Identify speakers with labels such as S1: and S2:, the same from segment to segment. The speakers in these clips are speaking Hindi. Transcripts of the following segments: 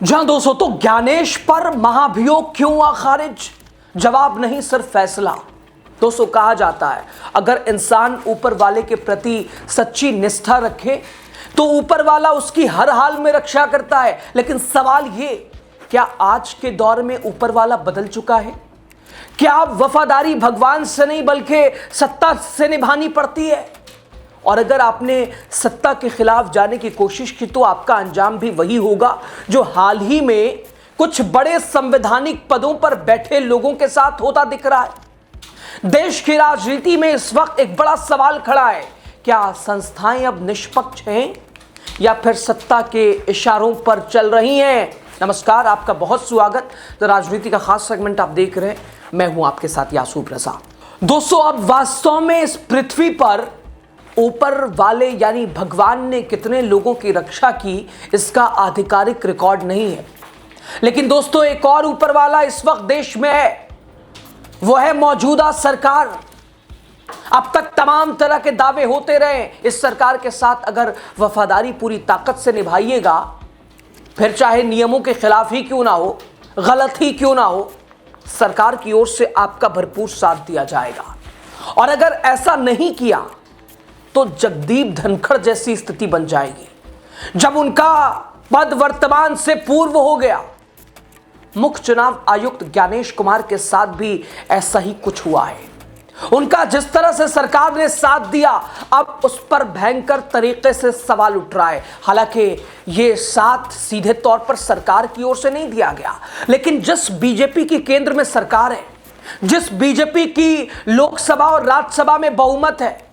S1: जहां दोस्तों तो ज्ञानेश पर महाभियोग क्यों हुआ खारिज? जवाब नहीं, सिर्फ फैसला। दोस्तों कहा जाता है अगर इंसान ऊपर वाले के प्रति सच्ची निष्ठा रखे तो ऊपर वाला उसकी हर हाल में रक्षा करता है। लेकिन सवाल ये, क्या आज के दौर में ऊपर वाला बदल चुका है? क्या वफादारी भगवान से नहीं बल्कि सत्ता से निभानी पड़ती है? और अगर आपने सत्ता के खिलाफ जाने की कोशिश की तो आपका अंजाम भी वही होगा जो हाल ही में कुछ बड़े संवैधानिक पदों पर बैठे लोगों के साथ होता दिख रहा है। देश की राजनीति में इस वक्त एक बड़ा सवाल खड़ा है, क्या संस्थाएं अब निष्पक्ष हैं या फिर सत्ता के इशारों पर चल रही हैं? नमस्कार, आपका बहुत स्वागत। तो राजनीति का खास सेगमेंट आप देख रहे हैं, मैं हूं आपके साथ यासूब रजा। दोस्तों अब वास्तव में इस पृथ्वी पर ऊपर वाले यानी भगवान ने कितने लोगों की रक्षा की इसका आधिकारिक रिकॉर्ड नहीं है। लेकिन दोस्तों एक और ऊपर वाला इस वक्त देश में है, वो है मौजूदा सरकार। अब तक तमाम तरह के दावे होते रहे, इस सरकार के साथ अगर वफादारी पूरी ताकत से निभाइएगा, फिर चाहे नियमों के खिलाफ ही क्यों ना हो, गलत ही क्यों ना हो, सरकार की ओर से आपका भरपूर साथ दिया जाएगा। और अगर ऐसा नहीं किया तो जगदीप धनखड़ जैसी स्थिति बन जाएगी जब उनका पद वर्तमान से पूर्व हो गया। मुख्य चुनाव आयुक्त ज्ञानेश कुमार के साथ भी ऐसा ही कुछ हुआ है। उनका जिस तरह से सरकार ने साथ दिया, अब उस पर भयंकर तरीके से सवाल उठ रहा है। हालांकि यह साथ सीधे तौर पर सरकार की ओर से नहीं दिया गया, लेकिन जिस बीजेपी की केंद्र में सरकार है, जिस बीजेपी की लोकसभा और राज्यसभा में बहुमत है,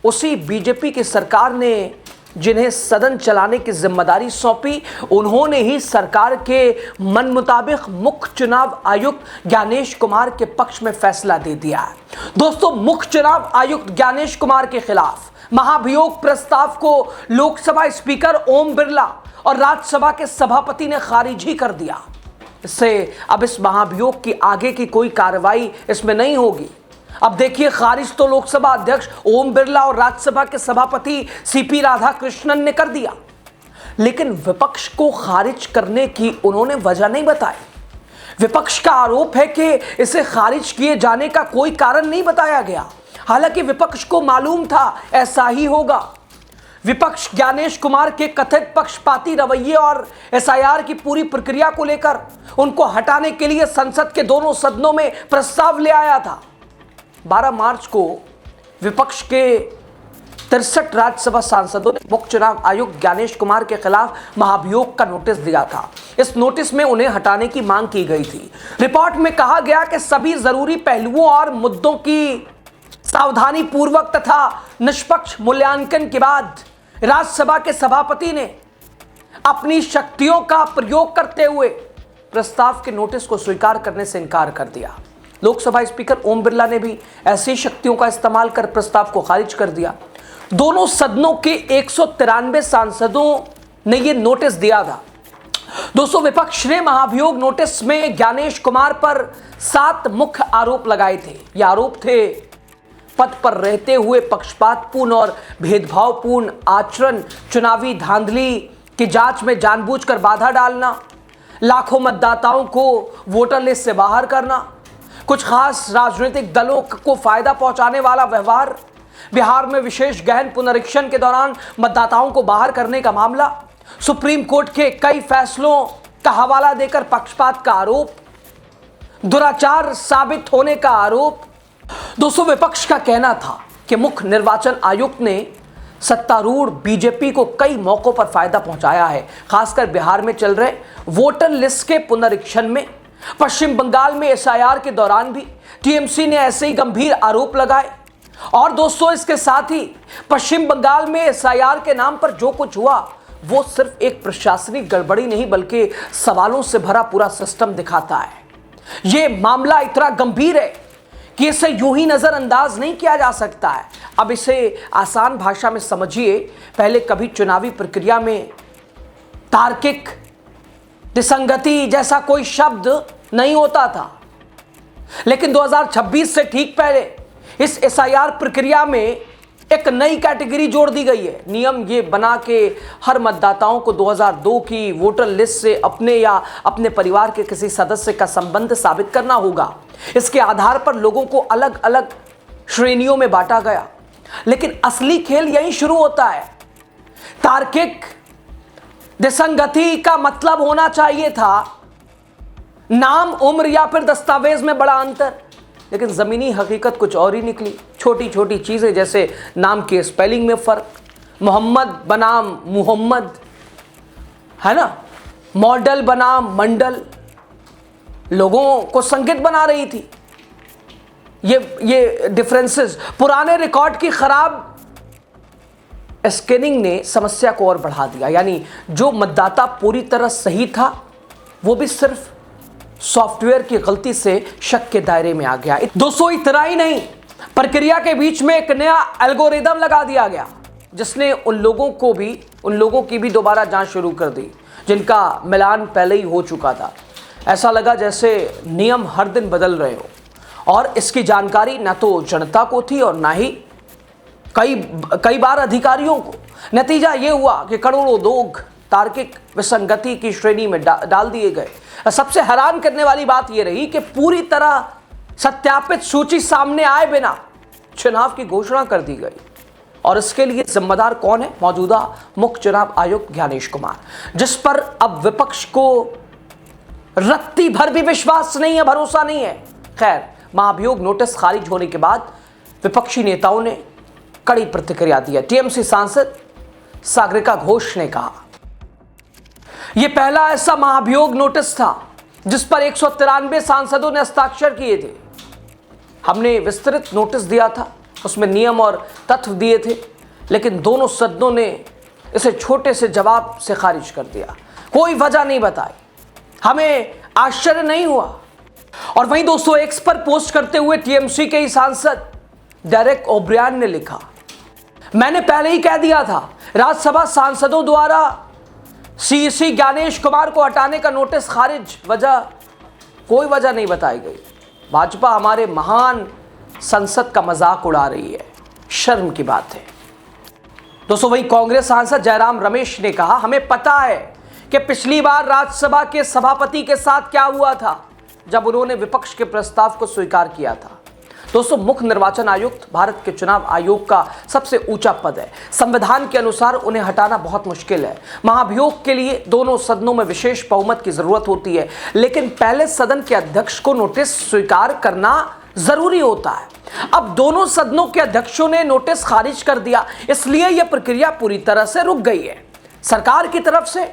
S1: उसी बीजेपी की सरकार ने जिन्हें सदन चलाने की जिम्मेदारी सौंपी, उन्होंने ही सरकार के मन मुताबिक मुख्य चुनाव आयुक्त ज्ञानेश कुमार के पक्ष में फैसला दे दिया है। दोस्तों मुख्य चुनाव आयुक्त ज्ञानेश कुमार के खिलाफ महाभियोग प्रस्ताव को लोकसभा स्पीकर ओम बिरला और राज्यसभा के सभापति ने खारिज ही कर दिया। इससे अब इस महाभियोग की आगे की कोई कार्रवाई इसमें नहीं होगी। अब देखिए, खारिज तो लोकसभा अध्यक्ष ओम बिरला और राज्यसभा के सभापति सीपी राधाकृष्णन ने कर दिया, लेकिन विपक्ष को खारिज करने की उन्होंने वजह नहीं बताई। विपक्ष का आरोप है कि इसे खारिज किए जाने का कोई कारण नहीं बताया गया। हालांकि विपक्ष को मालूम था ऐसा ही होगा। विपक्ष ज्ञानेश कुमार के कथित पक्षपाती रवैये और एसआईआर की पूरी प्रक्रिया को लेकर उनको हटाने के लिए संसद के दोनों सदनों में प्रस्ताव ले आया था। 12 मार्च को विपक्ष के 63 राज्यसभा सांसदों ने मुख्य चुनाव आयुक्त ज्ञानेश कुमार के खिलाफ महाभियोग का नोटिस दिया था। इस नोटिस में उन्हें हटाने की मांग की गई थी। रिपोर्ट में कहा गया कि सभी जरूरी पहलुओं और मुद्दों की सावधानी पूर्वक तथा निष्पक्ष मूल्यांकन के बाद राज्यसभा के सभापति ने अपनी शक्तियों का प्रयोग करते हुए प्रस्ताव के नोटिस को स्वीकार करने से इनकार कर दिया। लोकसभा स्पीकर ओम बिरला ने भी ऐसी शक्तियों का इस्तेमाल कर प्रस्ताव को खारिज कर दिया। दोनों सदनों के 193 सांसदों ने यह नोटिस दिया था। दोस्तों विपक्ष ने महाभियोग नोटिस में ज्ञानेश कुमार पर 7 मुख्य आरोप लगाए थे। ये आरोप थे पद पर रहते हुए पक्षपातपूर्ण और भेदभावपूर्ण आचरण, चुनावी धांधली की जांच में जानबूझकर बाधा डालना, लाखों मतदाताओं को वोटर लिस्ट से बाहर करना, कुछ खास राजनीतिक दलों को फायदा पहुंचाने वाला व्यवहार, बिहार में विशेष गहन पुनरीक्षण के दौरान मतदाताओं को बाहर करने का मामला, सुप्रीम कोर्ट के कई फैसलों का हवाला देकर पक्षपात का आरोप, दुराचार साबित होने का आरोप। दोस्तों विपक्ष का कहना था कि मुख्य निर्वाचन आयुक्त ने सत्तारूढ़ बीजेपी को कई मौकों पर फायदा पहुंचाया है, खासकर बिहार में चल रहे वोटर लिस्ट के पुनरीक्षण में। पश्चिम बंगाल में एसआईआर के दौरान भी टीएमसी ने ऐसे ही गंभीर आरोप लगाए। और दोस्तों इसके साथ ही पश्चिम बंगाल में एसआईआर के नाम पर जो कुछ हुआ वो सिर्फ एक प्रशासनिक गड़बड़ी नहीं बल्कि सवालों से भरा पूरा सिस्टम दिखाता है। ये मामला इतना गंभीर है कि इसे यूं ही नजरअंदाज नहीं किया जा सकता है। अब इसे आसान भाषा में समझिए, पहले कभी चुनावी प्रक्रिया में तार्किक विसंगति जैसा कोई शब्द नहीं होता था, लेकिन 2026 से ठीक पहले इस एसआईआर प्रक्रिया में एक नई कैटेगरी जोड़ दी गई है। नियम ये बना के हर मतदाताओं को 2002 की वोटर लिस्ट से अपने या अपने परिवार के किसी सदस्य का संबंध साबित करना होगा। इसके आधार पर लोगों को अलग अलग श्रेणियों में बांटा गया। लेकिन असली खेल यहीं शुरू होता है। तार्किक विसंगति का मतलब होना चाहिए था नाम, उम्र या फिर दस्तावेज में बड़ा अंतर, लेकिन जमीनी हकीकत कुछ और ही निकली। छोटी छोटी चीजें जैसे नाम के स्पेलिंग में फर्क, मोहम्मद बनाम मुहम्मद, है ना, मॉडल बनाम मंडल, लोगों को संकेत बना रही थी। ये डिफरेंसेस, पुराने रिकॉर्ड की खराब स्कैनिंग ने समस्या को और बढ़ा दिया। यानी जो मतदाता पूरी तरह सही था वो भी सिर्फ सॉफ्टवेयर की गलती से शक के दायरे में आ गया। दोस्तों इतना ही नहीं, प्रक्रिया के बीच में एक नया एल्गोरिदम लगा दिया गया जिसने उन लोगों की भी दोबारा जांच शुरू कर दी जिनका मिलान पहले ही हो चुका था। ऐसा लगा जैसे नियम हर दिन बदल रहे हो और इसकी जानकारी ना तो जनता को थी और ना ही कई बार अधिकारियों को। नतीजा ये हुआ कि करोड़ों लोग तार्किक विसंगति की श्रेणी में डाल दिए गए। सबसे हैरान करने वाली बात यह रही कि पूरी तरह सत्यापित सूची सामने आए बिना चुनाव की घोषणा कर दी गई। और इसके लिए जिम्मेदार कौन है? मौजूदा मुख्य चुनाव आयुक्त ज्ञानेश कुमार, जिस पर अब विपक्ष को रत्ती भर भी विश्वास नहीं है, भरोसा नहीं है। खैर, महाभियोग नोटिस खारिज होने के बाद विपक्षी नेताओं ने कड़ी प्रतिक्रिया दी है। टीएमसी सांसद सागरिका घोष ने कहा, यह पहला ऐसा महाभियोग नोटिस था जिस पर 193 सांसदों ने हस्ताक्षर किए थे। हमने विस्तृत नोटिस दिया था, उसमें नियम और तथ्य दिए थे, लेकिन दोनों सदनों ने इसे छोटे से जवाब से खारिज कर दिया। कोई वजह नहीं बताई। हमें आश्चर्य नहीं हुआ। और वहीं दोस्तों एक्स पर पोस्ट करते हुए टीएमसी के ही सांसद डेरेक ओब्रियन ने लिखा, मैंने पहले ही कह दिया था, राज्यसभा सांसदों द्वारा सीईसी ज्ञानेश कुमार को हटाने का नोटिस खारिज, कोई वजह नहीं बताई गई। भाजपा हमारे महान संसद का मजाक उड़ा रही है, शर्म की बात है। दोस्तों वहीं कांग्रेस सांसद जयराम रमेश ने कहा, हमें पता है कि पिछली बार राज्यसभा के सभापति के साथ क्या हुआ था जब उन्होंने विपक्ष के प्रस्ताव को स्वीकार किया था। दोस्तों मुख्य निर्वाचन आयुक्त भारत के चुनाव आयोग का सबसे ऊंचा पद है। संविधान के अनुसार उन्हें हटाना बहुत मुश्किल है। महाभियोग के लिए दोनों सदनों में विशेष बहुमत की जरूरत होती है, लेकिन पहले सदन के अध्यक्ष को नोटिस स्वीकार करना जरूरी होता है। अब दोनों सदनों के अध्यक्षों ने नोटिस खारिज कर दिया, इसलिए यह प्रक्रिया पूरी तरह से रुक गई है। सरकार की तरफ से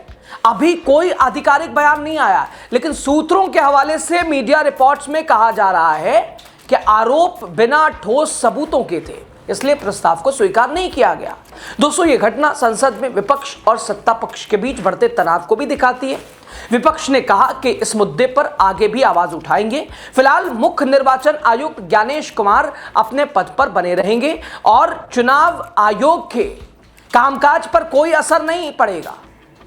S1: अभी कोई आधिकारिक बयान नहीं आया, लेकिन सूत्रों के हवाले से मीडिया रिपोर्ट्स में कहा जा रहा है कि आरोप बिना ठोस सबूतों के थे, इसलिए प्रस्ताव को स्वीकार नहीं किया गया। दोस्तों ये घटना संसद में विपक्ष और सत्ता पक्ष के बीच बढ़ते तनाव को भी दिखाती है। विपक्ष ने कहा कि इस मुद्दे पर आगे भी आवाज उठाएंगे। फिलहाल मुख्य निर्वाचन आयुक्त ज्ञानेश कुमार अपने पद पर बने रहेंगे और चुनाव आयोग के कामकाज पर कोई असर नहीं पड़ेगा।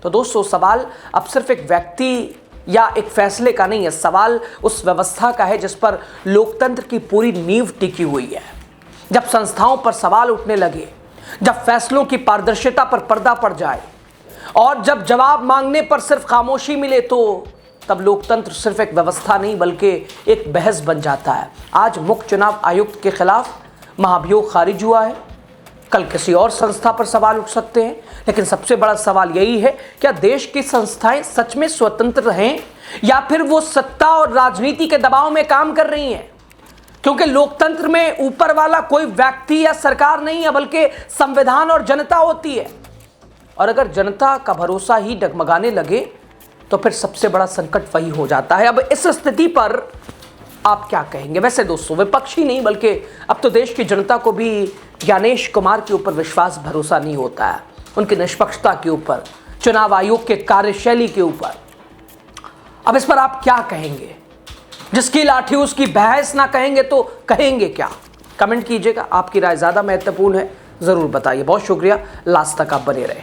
S1: तो दोस्तों सवाल अब सिर्फ एक व्यक्ति या एक फैसले का नहीं है, सवाल उस व्यवस्था का है जिस पर लोकतंत्र की पूरी नींव टिकी हुई है। जब संस्थाओं पर सवाल उठने लगे, जब फैसलों की पारदर्शिता पर पर्दा पड़ जाए और जब जवाब मांगने पर सिर्फ खामोशी मिले, तो तब लोकतंत्र सिर्फ एक व्यवस्था नहीं बल्कि एक बहस बन जाता है। आज मुख्य चुनाव आयुक्त के खिलाफ महाभियोग खारिज हुआ है, कल किसी और संस्था पर सवाल उठ सकते हैं, लेकिन सबसे बड़ा सवाल यही है, क्या देश की संस्थाएं सच में स्वतंत्र रहें या फिर वो सत्ता और राजनीति के दबाव में काम कर रही हैं? क्योंकि लोकतंत्र में ऊपर वाला कोई व्यक्ति या सरकार नहीं है, बल्कि संविधान और जनता होती है। और अगर जनता का भरोसा ही डगमगाने लगे तो फिर सबसे बड़ा संकट वही हो जाता है। अब इस स्थिति पर आप क्या कहेंगे? वैसे दोस्तों विपक्ष ही नहीं बल्कि अब तो देश की जनता को भी ज्ञानेश कुमार के ऊपर विश्वास भरोसा नहीं होता है, उनकी निष्पक्षता के ऊपर, चुनाव आयोग के कार्यशैली के ऊपर। अब इस पर आप क्या कहेंगे? जिसकी लाठी उसकी भैंस ना कहेंगे तो कहेंगे क्या? कमेंट कीजिएगा, आपकी राय ज़्यादा महत्वपूर्ण है, ज़रूर बताइए। बहुत शुक्रिया, लास्ट तक आप बने रहे।